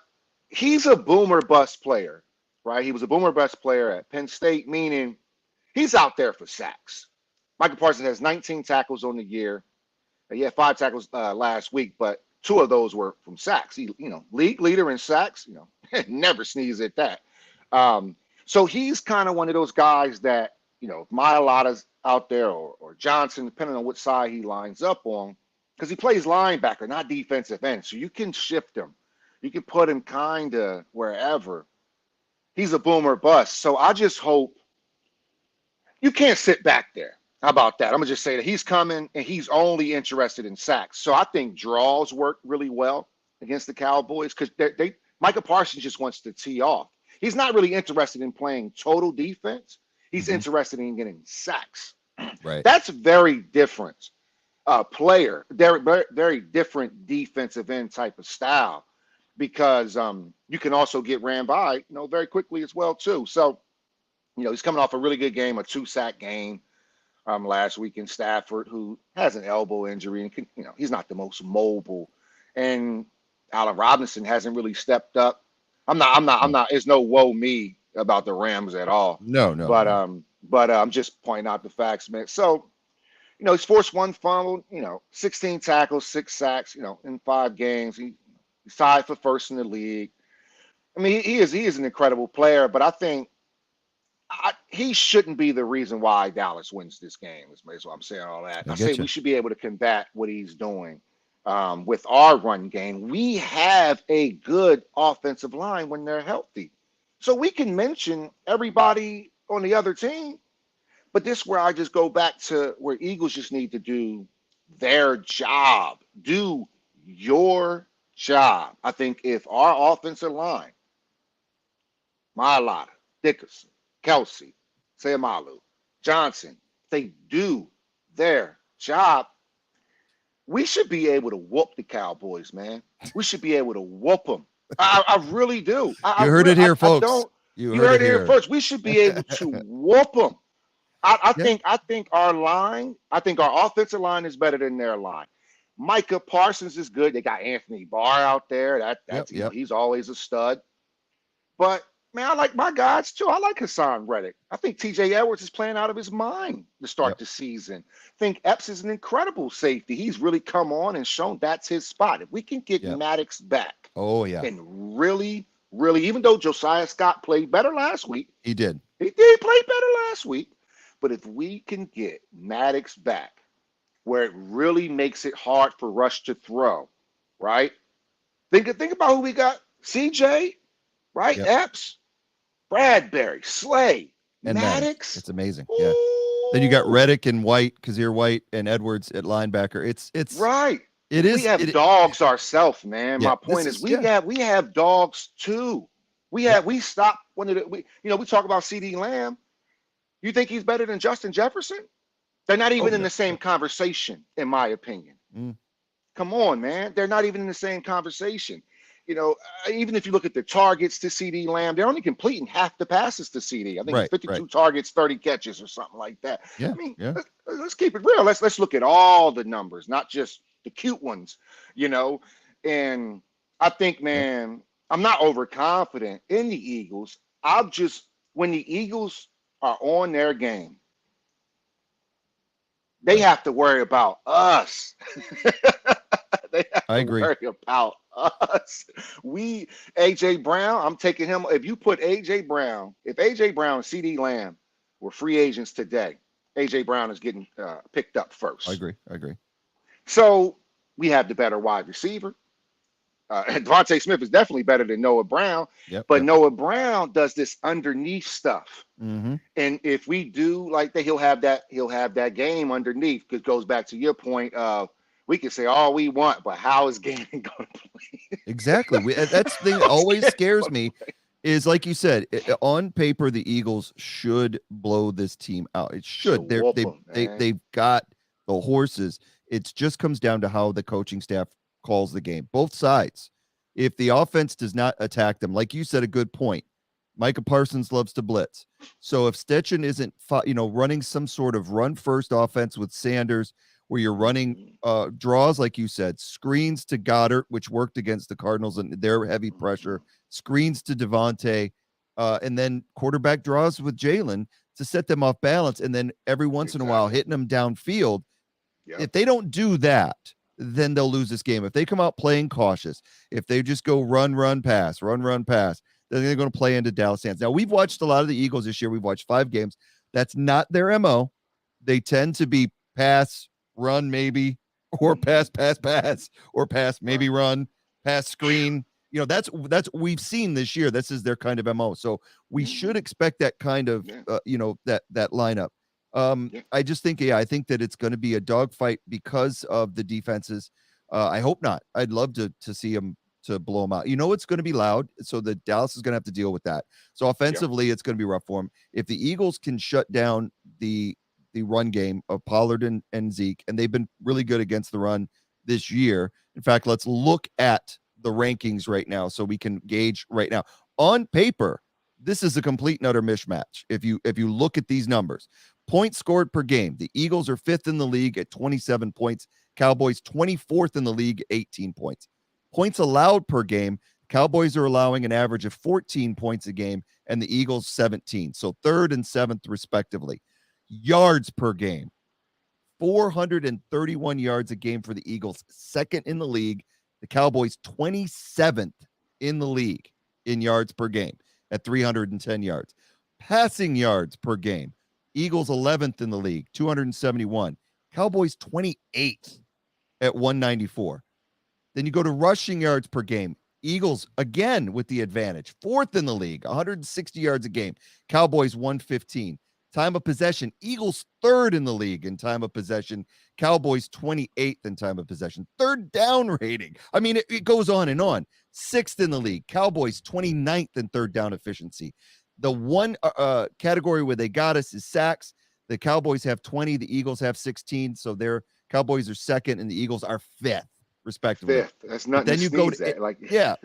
he's a boomer bust player, right? He was a boomer bust player at Penn State, meaning he's out there for sacks. Micah Parsons has 19 tackles on the year. He had 5 tackles last week, but 2 of those were from sacks. He, league leader in sacks. Never sneeze at that. So he's kind of one of those guys that, if Mailata's out there or Johnson, depending on which side he lines up on, because he plays linebacker, not defensive end. So you can shift him. You can put him kind of wherever. He's a boomer bust. So I just hope you can't sit back there. How about that? I'm going to just say that he's coming and he's only interested in sacks. So I think draws work really well against the Cowboys because Micah Parsons just wants to tee off. He's not really interested in playing total defense. He's interested in getting sacks. Right. That's very different player. Very, very different defensive end type of style because you can also get ran by, very quickly as well too. So, he's coming off a really good game, a 2-sack game last week in Stafford, who has an elbow injury and can, he's not the most mobile. And Allen Robinson hasn't really stepped up. I'm not. There's no woe me about the Rams at all. No. But I'm just pointing out the facts, man. So, he's forced 1 fumble, 16 tackles, 6 sacks, in 5 games. He's tied for first in the league. I mean, he is an incredible player, but I think he shouldn't be the reason why Dallas wins this game. Is why I'm saying all that. I I say get we you. should be able to combat what he's doing with our run game. We have a good offensive line when they're healthy, so we can mention everybody on the other team. But this is where I just go back to where Eagles just need to do their job. Do your job. I think if our offensive line, Mailata, Dickerson, Kelsey, Sayamalu, Johnson, they do their job, we should be able to whoop the Cowboys, man. We should be able to whoop them. I really do. You heard it here, I folks. don't. You You heard heard it it here here. first. We should be able to whoop them. Yeah. I think our line, I think our offensive line is better than their line. Micah Parsons is good. They got Anthony Barr out there. Yep. That's Yep. he's always a stud. But man, I like my guys too. I like Hassan Reddick. I think TJ Edwards is playing out of his mind to start Yep. the season. I think Epps is an incredible safety. He's really come on and shown that's his spot. If we can get Yep. Maddox back Oh yeah. and really, really, even though Josiah Scott played better last week, He did. he did play better last week. But if we can get Maddox back, where it really makes it hard for Rush to throw, right? Think about who we got: CJ, right? Yep. Epps, Bradbury, Slay, And Maddox. Maddox. It's amazing. Yeah. Then you got Ooh, Reddick and White, Kazir White and Edwards at linebacker. It's right. it We is have it. dogs ourselves, man. Yeah. My This point is, is yeah. we have dogs too. Yep. We stopped one of the we talk about CD Lamb. You think he's better than Justin Jefferson? They're not Oh even in no. the same conversation, in my opinion. Mm, Come on, man. They're not even in the same conversation. Even if you look at the targets to CD Lamb, they're only completing half the passes to CD. I think it's right. Right. 52 targets, 30 catches, or something like that. Yeah. I mean, Yeah. let's keep it real. Let's look at all the numbers, not just the cute ones, you know. And I think, Yep. man, I'm not overconfident in the Eagles. I'm just when the Eagles are on their game, they Right. have to worry about us. They have I to agree. worry about us. We AJ Brown, I'm taking him. If you put if AJ Brown and CD Lamb were free agents today, AJ Brown is getting picked up I first. agree. I agree. So we have the better wide receiver. Devontae Smith is definitely better than Noah Brown, Yep. but Yep. Noah Brown does this underneath stuff. Mm-hmm. And if we do like that, he'll have that game underneath. Because it goes back to your point of we can say all we want, but how is Gannon going to play? Exactly. That's the thing that How's always Gannon scares going to me play? is like you said, on paper, the Eagles should blow this team out. It Should should. whoop him, man. They've got the horses. It just comes down to how the coaching staff calls the game. Both sides. If the offense does not attack them, like you said, a good point. Micah Parsons loves to blitz. So if Stetchen isn't, running some sort of run first offense with Sanders, where you're running Mhm, draws, like you said, screens to Goddard, which worked against the Cardinals and their heavy pressure, mhm. screens to Devontae, and then quarterback draws with Jalen to set them off balance. And then every once in a while, Exactly. hitting them downfield. Yep. If they don't do that, then they'll lose this game. If they come out playing cautious, if they just go run, pass, run, pass, then they're going to play into Dallas hands. Now, we've watched a lot of the Eagles this year. We've watched 5 games. That's not their MO. They tend to be pass, run, maybe, or Hmm. pass, or pass, maybe Right. run, pass screen. That's we've seen this year. This is their kind of MO. So we should Hmm. expect that kind of Yeah. that lineup. Yeah. I just think, I think that it's going to be a dogfight because of the defenses. I hope not. I'd love to see them to blow them out. It's going to be loud, so the Dallas is going to have to deal with that. So Yep. offensively, it's going to be rough for them. If the Eagles can shut down the run game of Pollard and Zeke, and they've been really good against the run this year. In fact, let's look at the rankings right now so we can gauge right now. On paper, this is a complete and utter mismatch. If you look at these numbers, points scored per game, the Eagles are 5th in the league at 27 points. Cowboys 24th in the league, 18 points. Points allowed per game, Cowboys are allowing an average of 14 points a game, and the Eagles 17. So 3rd and 7th, respectively. Yards per game, 431 yards a game for the Eagles, 2nd in the league. The Cowboys 27th in the league in yards per game at 310 yards. Passing yards per game. Eagles 11th in the league, 271. Cowboys 28th at 194. Then you go to rushing yards per game. Eagles, again, with the advantage, fourth in the league, 160 yards a game. Cowboys, 115. Time of possession, Eagles third in the league in time of possession. Cowboys, 28th in time of possession. Third down rating. I mean, it goes on and on. Sixth in the league. Cowboys, 29th in third down efficiency. The one category where they got us is sacks. The Cowboys have 20. The Eagles have 16. So their Cowboys are second and the Eagles are fifth, respectively. Fifth. That's But nothing then to you go sneeze to at. Like, yeah.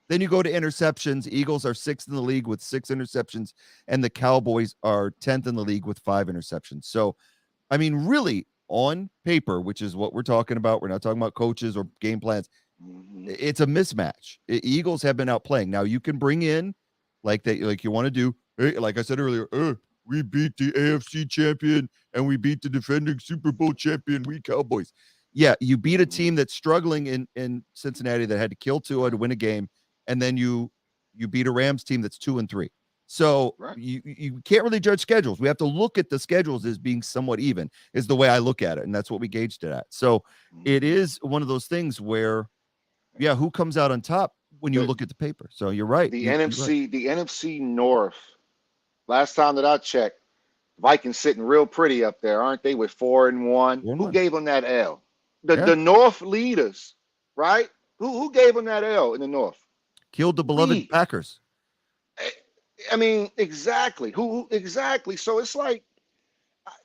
Then you go to interceptions. Eagles are sixth in the league with 6 interceptions, and the Cowboys are 10th in the league with 5 interceptions. So, I mean, really, on paper, which is what we're talking about, we're not talking about coaches or game plans. It's a mismatch. Eagles have been outplaying. Now you can bring in like you want to do. Hey, like I said earlier, we beat the AFC champion and we beat the defending Super Bowl champion, we Cowboys. Yeah, you beat a team that's struggling in Cincinnati that had to kill Tua to win a game, and then you beat a Rams team that's 2-3. So right. you can't really judge schedules. We have to look at the schedules as being somewhat even, is the way I look at it, and that's what we gauged it at. So it is one of those things where, yeah, who comes out on top when you The look at the paper? So you're right. the You're right. NFC North. Last time that I checked, Vikings sitting real pretty up there, aren't they? With 4-1. Who 1-1. gave them that L? The Yeah, the North leaders, right? Who gave them that L in the North? killed the beloved We. Packers. I mean, exactly. Who exactly? So it's like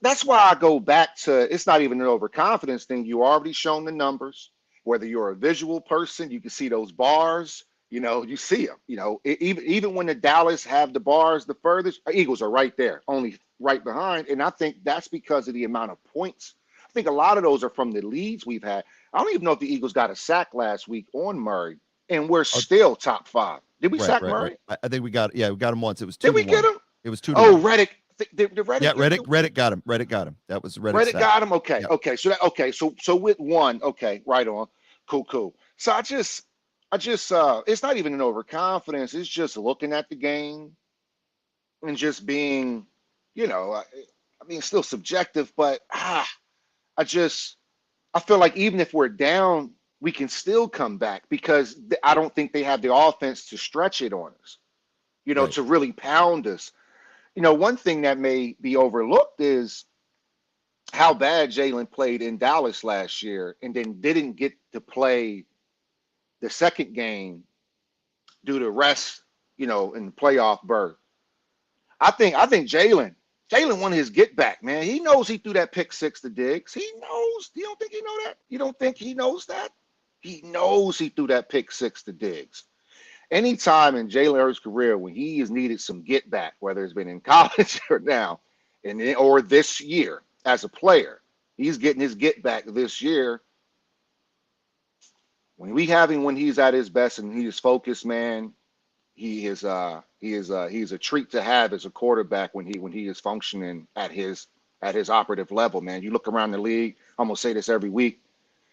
that's why I go back to it's not even an overconfidence thing. You already shown the numbers. Whether you're a visual person, you can see those bars. You see them. Even when the Dallas have the bars the furthest, Eagles are right there, only right behind. And I think that's because of the amount of points. I think a lot of those are from the leads we've had. I don't even know if the Eagles got a sack last week on Murray, and we're Oh, still top five. Did we right, sack right, right. Murray? I think we got him once. It was Did two to we get one. him? It was 2-1. Oh, Reddick. Did Yeah, Reddick get the Reddick got him. Reddick got him. That was Reddick's Reddick sack. got him? Okay, Yeah. okay. So with one, okay, right on. Cool. So I just it's not even an overconfidence. It's just looking at the game and just being, I mean, still subjective, but I feel like even if we're down, we can still come back because I don't think they have the offense to stretch it on us, Right. to really pound us. One thing that may be overlooked is how bad Jalen played in Dallas last year and then didn't get to play the second game due to rest, in the playoff berth. I think Jalen won his get back, man. He knows he threw that pick six to Diggs. He knows. You don't think he know that? You don't think he knows that? He knows he threw that pick six to Diggs. Anytime in Jalen Hurts' career when he has needed some get back, whether it's been in college or now, or this year as a player, he's getting his get back this year. When he's at his best and he is focused, man, he's a treat to have as a quarterback when he is functioning at his operative level, man. You look around the league, I'm gonna say this every week.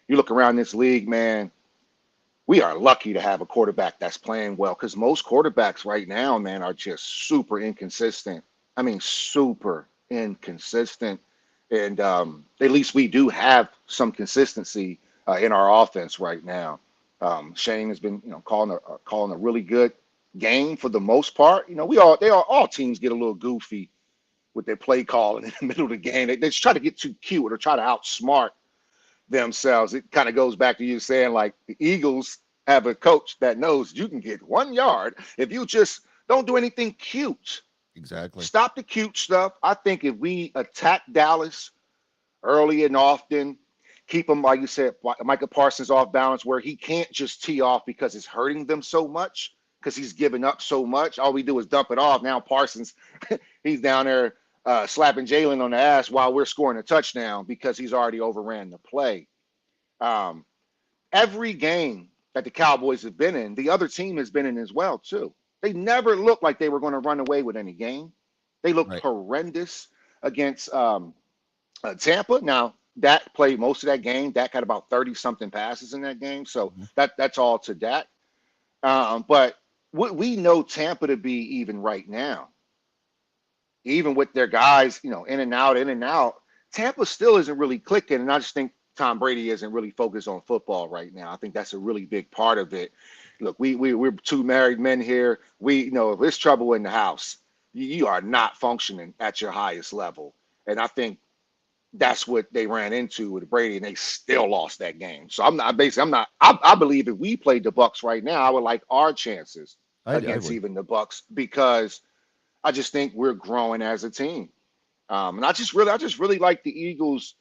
You look around this league, man, we are lucky to have a quarterback that's playing well because most quarterbacks right now, man, are just super inconsistent. I mean, super inconsistent. And at least we do have some consistency in our offense right now. Shane has been, calling a really good game for the most part. All teams get a little goofy with their play calling in the middle of the game. They just try to get too cute or try to outsmart themselves. It kind of goes back to you saying like the Eagles have a coach that knows you can get 1 yard if you just don't do anything cute. Exactly. Stop the cute stuff. I think if we attack Dallas early and often, keep him, like you said, Micah Parsons off balance where he can't just tee off because it's hurting them so much because he's giving up so much. All we do is dump it off. Now Parsons, he's down there slapping Jalen on the ass while we're scoring a touchdown because he's already overran the play. Um, every game that the Cowboys have been in, the other team has been in as well too. They never looked like they were going to run away with any game. They looked Right. horrendous against Tampa. Now Dak played most of that game. Dak had about 30 something passes in that game, so Mhm. that's all to Dak. But we know Tampa to be even right now. even with their guys, in and out, in and out, Tampa still isn't really clicking. And I just think Tom Brady isn't really focused on football right now. I think that's a really big part of it. Look, we're two married men here. If there's trouble in the house, you are not functioning at your highest level. And I think that's what they ran into with Brady, and they still lost that game. So I believe if we played the Bucks right now, I would like our chances I against would. even the Bucks, because I just think we're growing as a team. And I just really like the Eagles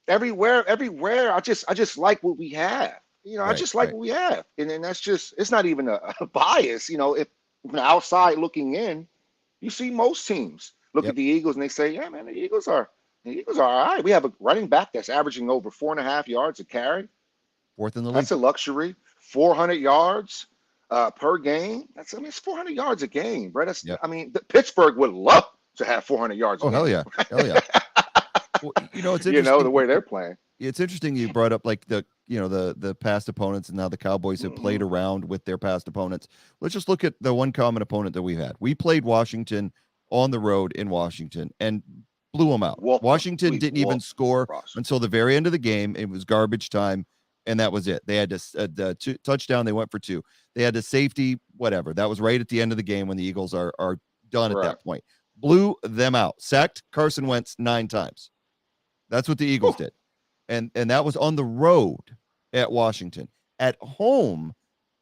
everywhere. I just like what we have. I Right, just like right. what we have, and then that's just, it's not even a bias. If from the outside looking in, you see most teams look at Yep. the Eagles and they say, yeah, man, the Eagles are all right. We have a running back that's averaging over 4.5 yards a carry. Fourth in the league. That's a luxury. 400 yards per game. It's 400 yards a game, bro. Yep. Pittsburgh would love to have 400 yards a Oh, hell game. yeah. Hell yeah. Well, it's The interesting. way they're playing. It's interesting you brought up like the past opponents, and now the Cowboys have played Mm-hmm. around with their past opponents. Let's just look at the one common opponent that we've had. We played Washington on the road in Washington and blew them out. Whooped them. Washington We didn't even whooped score Ross. until the very end of the game. It was garbage time, and that was it. They had the touchdown. They went for two. They had the safety, whatever. That was right at the end of the game when the Eagles are done at that Correct. point. Blew them out. Sacked Carson Wentz 9 times. That's what the Eagles Whew. did. And that was on the road at Washington. At home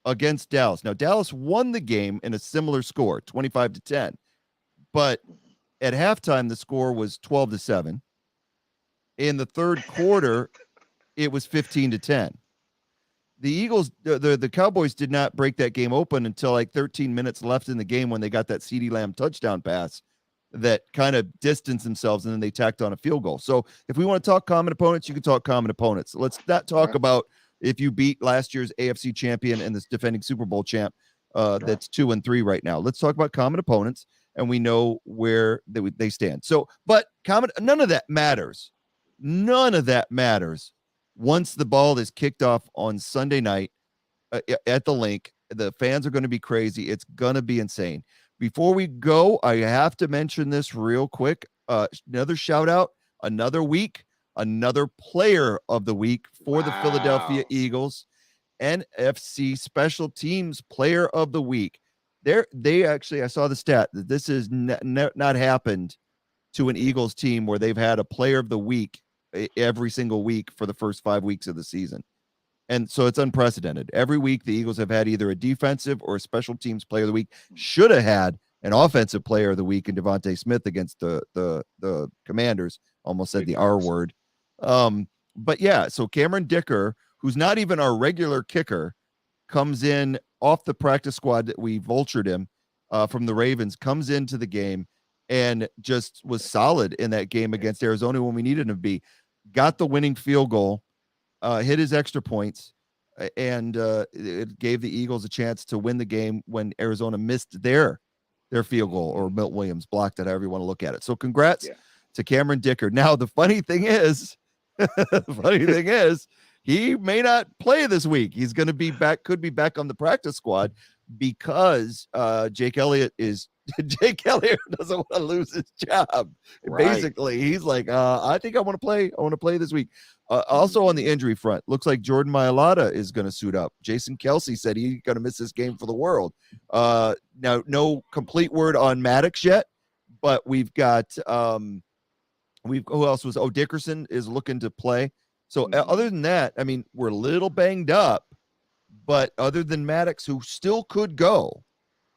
against Dallas. Now, Dallas won the game in a similar score, 25-10. But at halftime, the score was 12-7. In the third quarter, it was 15-10. The Eagles, the Cowboys did not break that game open until like 13 minutes left in the game when they got that CeeDee Lamb touchdown pass that kind of distanced themselves, and then they tacked on a field goal. So if we want to talk common opponents, you can talk common opponents. Let's not talk Yeah. about if you beat last year's AFC champion and this defending Super Bowl champ that's 2-3 right now. Let's talk about common opponents, and we know where they stand. So, but none of that matters. None of that matters once the ball is kicked off on Sunday night at the Link. The fans are going to be crazy. It's going to be insane. Before we go, I have to mention this real quick. Another shout out, another week, another player of the week for the Philadelphia Wow. Eagles, NFC Special Teams Player of the Week. They actually, I saw the stat that this has not happened to an Eagles team where they've had a Player of the Week every single week for the first 5 weeks of the season. And so it's unprecedented. Every week, the Eagles have had either a defensive or a special teams player of the week. Should have had an offensive player of the week in Devontae Smith against the Commanders. Almost said the R word. But yeah, so Cameron Dicker, who's not even our regular kicker, comes in off the practice squad that we vultured him from the Ravens, comes into the game and just was solid in that game against Arizona when we needed him to be. Got the winning field goal. Hit his extra points, and it gave the Eagles a chance to win the game when Arizona missed their field goal, or Milt Williams blocked it, however you want to look at it. So congrats to Cameron Dicker. Now, the funny thing is, he may not play this week. He's going to be back, could be back on the practice squad because Jake Elliott doesn't want to lose his job. Right. Basically, he's like, I think I want to play. I want to play this week. Also on the injury front, looks like Jordan Mailata is going to suit up. Jason Kelsey said he's going to miss this game for the world. Now, no complete word on Maddox yet, but we've got who else was? Oh, Dickerson is looking to play. So other than that, I mean, we're a little banged up, but other than Maddox, who still could go,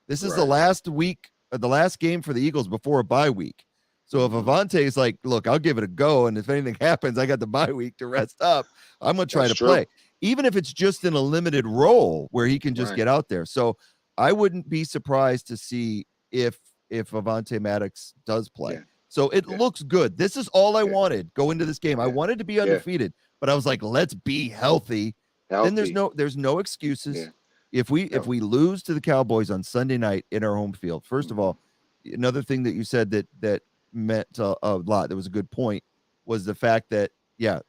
this is the last week, the last game for the Eagles before a bye week. So if Avante is like, look, I'll give it a go, and if anything happens, I got the bye week to rest up. I'm going to try to play, even if it's just in a limited role where he can just get out there. So I wouldn't be surprised to see if Avante Maddox does play. Yeah. So it looks good. This is all I wanted go into this game. I wanted to be undefeated, but I was like, let's be healthy. Then there's no excuses. Yeah. If we lose to the Cowboys on Sunday night in our home field, first of all, another thing that you said that meant a lot, that was a good point, was the fact that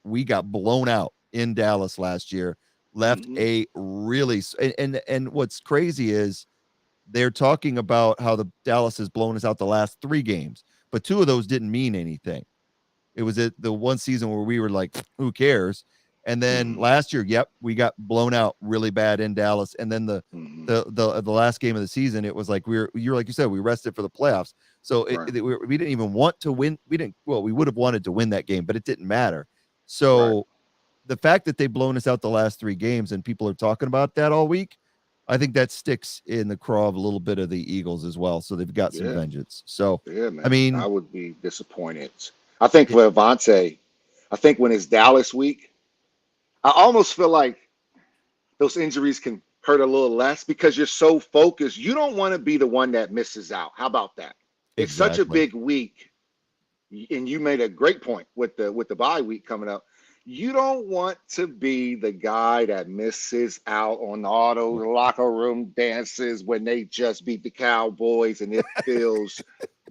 we got blown out in Dallas last year, left a really, and what's crazy is they're talking about how the Dallas has blown us out the last 3 games, but two of those didn't mean anything. It was the one season where we were like, who cares? And then Mhm. last year, yep, we got blown out really bad in Dallas. And then Mhm. the last game of the season, it was like you're like you said, we rested for the playoffs. So Right. we didn't even want to win. We would have wanted to win that game, but it didn't matter. Right. So the fact that they've blown us out the last three games and people are talking about that all week, I think that sticks in the craw of a little bit of the Eagles as well. So they've got some Yeah. vengeance. So, Yeah, I man. I mean, would be disappointed. I think it, for Avante, I think when it's Dallas week, I almost feel like those injuries can hurt a little less because you're so focused. You don't want to be the one that misses out. How about that? It's such a exactly. big week, and you made a great point with the bye week coming up. You don't want to be the guy that misses out on all Yeah. those locker room dances when they just beat the Cowboys and it feels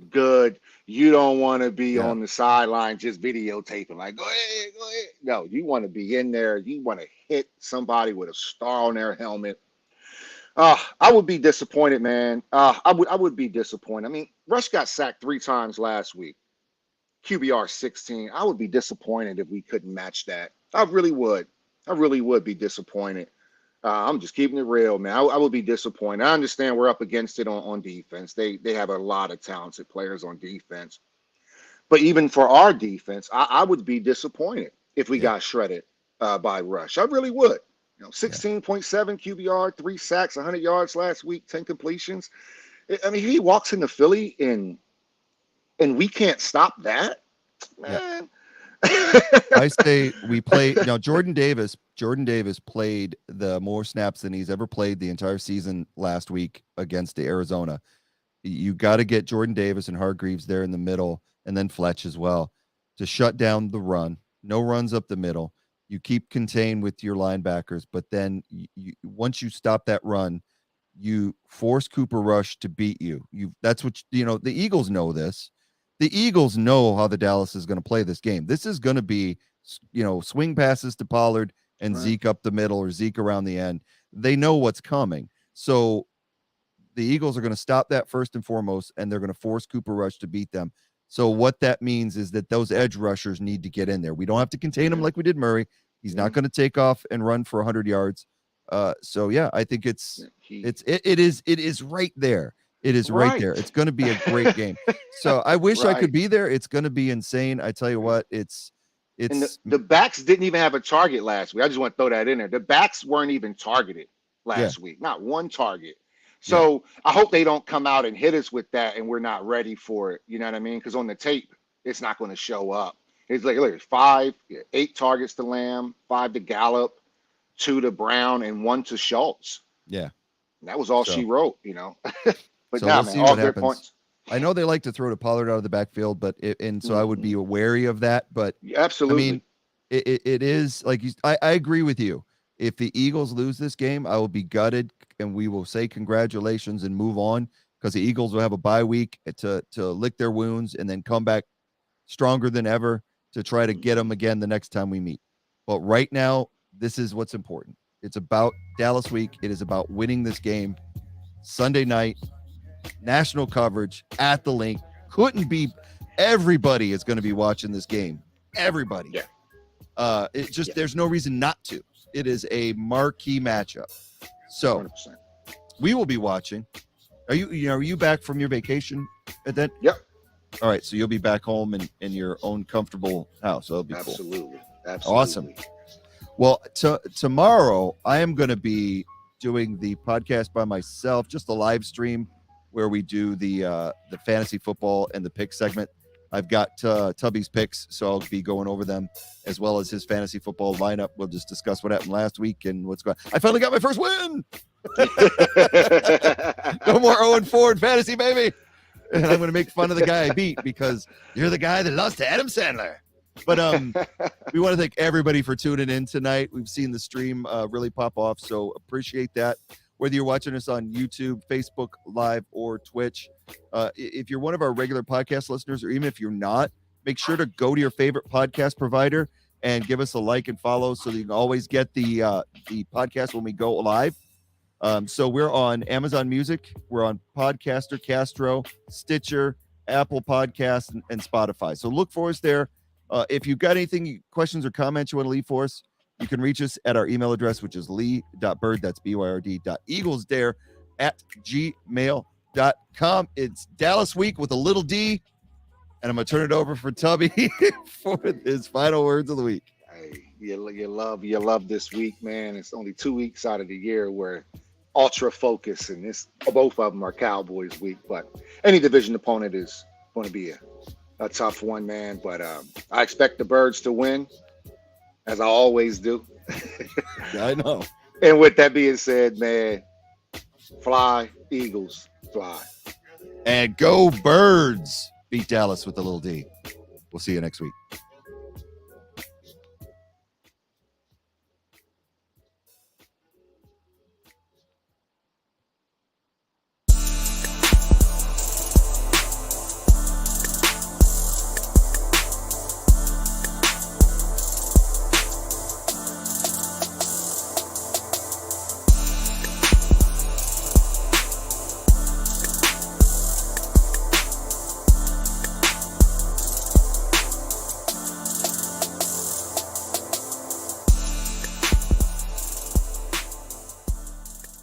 good. You don't want to be Yeah. on the sideline just videotaping, like, go ahead, go ahead. No, you want to be in there. You want to hit somebody with a star on their helmet. I would be disappointed, man. I would be disappointed. I mean, Rush got sacked 3 times last week. QBR 16. I would be disappointed if we couldn't match that. I really would. I really would be disappointed. I'm just keeping it real, man. I would be disappointed. I understand we're up against it on defense. They have a lot of talented players on defense. But even for our defense, I would be disappointed if we Yeah. got shredded by Rush. I really would. Yeah. 16.7 QBR, 3 sacks, 100 yards last week, 10 completions. I mean, he walks into Philly and we can't stop that, Yeah. man. I say we play now. Jordan Davis. Jordan Davis played the more snaps than he's ever played the entire season last week against the Arizona. You got to get Jordan Davis and Hargreaves there in the middle, and then Fletch as well to shut down the run. No runs up the middle. You keep contained with your linebackers, but then once you stop that run, you force Cooper Rush to beat you. That's what the Eagles know this. The Eagles know how the Dallas is going to play this game. This is going to be swing passes to Pollard and Right. Zeke up the middle or Zeke around the end. They know what's coming. So the Eagles are going to stop that first and foremost, and they're going to force Cooper Rush to beat them. So what that means is that those edge rushers need to get in there. We don't have to contain him Yeah. like we did Murray. He's Yeah. not going to take off and run for 100 yards. So yeah, I think Yeah. it is right there. It is right there. Right. It's going to be a great game. So I wish I could Right. be there. It's going to be insane. I tell you what, it's And the, it's the backs didn't even have a target last week. I just want to throw that in there. The backs weren't even targeted yeah, last week, not one target. yeah, So I hope they don't come out and hit us with that and we're not ready for it. You know what I mean? Because on the tape, it's not going to show up. It's like, look, 8 targets to Lamb, 5 to Gallup, 2 to Brown, and 1 to Schultz. yeah. And that was all she So wrote. But so now, we'll man, see all what great happens. points. I know they like to throw to Pollard out of the backfield, but and so I would be Hmm. wary of that. But I mean, Absolutely. it is like I agree with you. If the Eagles lose this game, I will be gutted, and we will say congratulations and move on because the Eagles will have a bye week to lick their wounds and then come back stronger than ever to try to get them Hmm. again the next time we meet. But right now, this is what's important. It's about Dallas week. It is about winning this game Sunday night, national coverage at the link. Couldn't be. Everybody is going to be watching this game. Everybody. Yeah. It just Yeah. there's no reason not to. It is a marquee matchup. So 100%. we will be watching. Are you back from your vacation at that? Yep. All right, so you'll be back home in your own comfortable house. So that'll be cool. Absolutely. Awesome. Absolutely. Well, tomorrow I am going to be doing the podcast by myself, just a live stream where we do the fantasy football and the pick segment. I've got Tubby's picks, so I'll be going over them as well as his fantasy football lineup. We'll just discuss what happened last week and what's going on. I finally got my first win. No more 0-4 in fantasy, baby. And I'm going to make fun of the guy I beat because you're the guy that lost to Adam Sandler. But we want to thank everybody for tuning in tonight. We've seen the stream really pop off, so appreciate that. Whether you're watching us on YouTube, Facebook Live, or Twitch, if you're one of our regular podcast listeners, or even if you're not, make sure to go to your favorite podcast provider and give us a like and follow so that you can always get the podcast when we go live. So we're on Amazon Music, we're on Podcaster, Castro, Stitcher, Apple Podcasts, and Spotify. So look for us there. If you've got anything, questions or comments you want to leave for us, you can reach us at our email address, which is lee.bird, that's byrd.eaglesdare@gmail.com. It's Dallas week with a little D, and I'm going to turn it over for Tubby for his final words of the week. Hey, you love this week, man. It's only 2 weeks out of the year where ultra focus, and both of them are Cowboys week. But any division opponent is going to be a tough one, man. But I expect the Birds to win, as I always do. I know. And with that being said, man, fly, Eagles, fly. And go Birds. Beat Dallas with a little D. We'll see you next week.